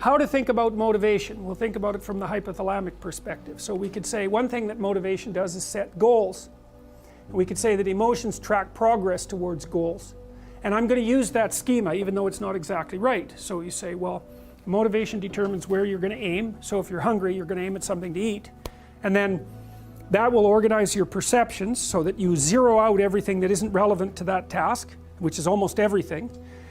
how to think about motivation. We'll think about it from the hypothalamic perspective. So we could say one thing that motivation does is set goals. We could say that emotions track progress towards goals. And I'm going to use that schema even though it's not exactly right. So you say, well, motivation determines where you're going to aim. So if you're hungry, you're going to aim at something to eat. And then that will organize your perceptions so that you zero out everything that isn't relevant to that task, which is almost everything.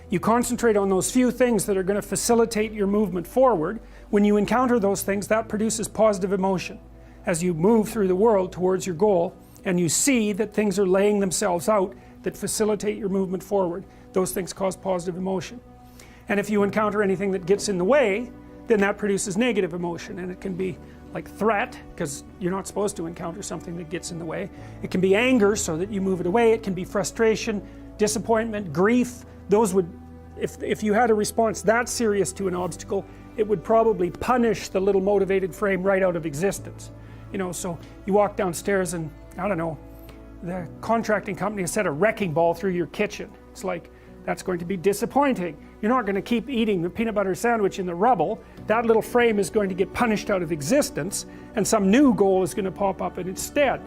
You concentrate on those few things that are going to facilitate your movement forward. When you encounter those things, that produces positive emotion as you move through the world towards your goal, and you see that things are laying themselves out that facilitate your movement forward. Those things cause positive emotion. And if you encounter anything that gets in the way, then that produces negative emotion, and it can be like threat, because you're not supposed to encounter something that gets in the way. It can be anger, so that you move it away. It can be frustration, disappointment, grief. Those would, if you had a response that serious to an obstacle, it would probably punish the little motivated frame right out of existence. You know, so you walk downstairs and, I don't know, the contracting company has set a wrecking ball through your kitchen. It's like, that's going to be disappointing. You're not going to keep eating the peanut butter sandwich in the rubble. That little frame is going to get punished out of existence, and some new goal is going to pop up in its stead.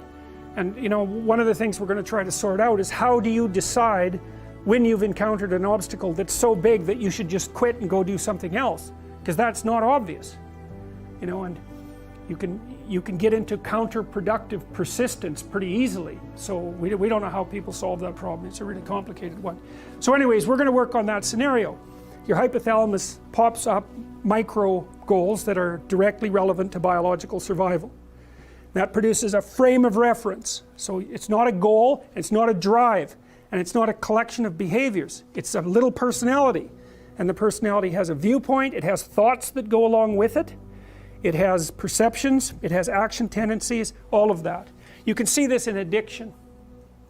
And you know, one of the things we're going to try to sort out is how do you decide when you've encountered an obstacle that's so big that you should just quit and go do something else, because that's not obvious. You know, and you can get into counterproductive persistence pretty easily. So we don't know how people solve that problem. It's a really complicated one. So anyways, we're going to work on that scenario. Your hypothalamus pops up micro goals that are directly relevant to biological survival. That produces a frame of reference. So it's not a goal, it's not a drive, and it's not a collection of behaviors. It's a little personality. And the personality has a viewpoint, it has thoughts that go along with it. It has perceptions, it has action tendencies, all of that. You can see this in addiction,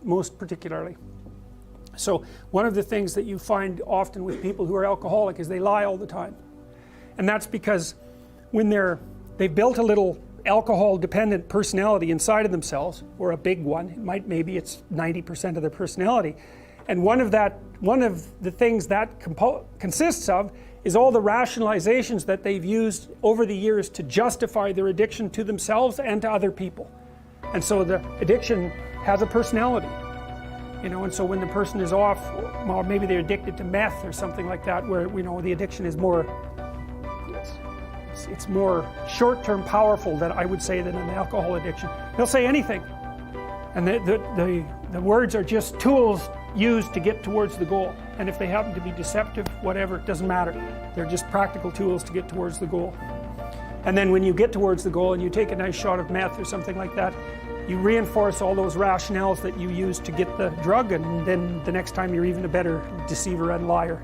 most particularly. So one of the things that you find often with people who are alcoholic is they lie all the time. And that's because when they've built a little alcohol dependent personality inside of themselves, or a big one, maybe it's 90% of their personality, and one of the things that consists of is all the rationalizations that they've used over the years to justify their addiction to themselves and to other people. And so the addiction has a personality, you know, and so when the person is off, or maybe they're addicted to meth or something like that, where, you know, the addiction is more, it's more short-term powerful than I would say than an alcohol addiction. They'll say anything, and the words are just tools used to get towards the goal. And if they happen to be deceptive, whatever, it doesn't matter. They're just practical tools to get towards the goal. And then when you get towards the goal and you take a nice shot of meth or something like that, you reinforce all those rationales that you used to get the drug, and then the next time you're even a better deceiver and liar.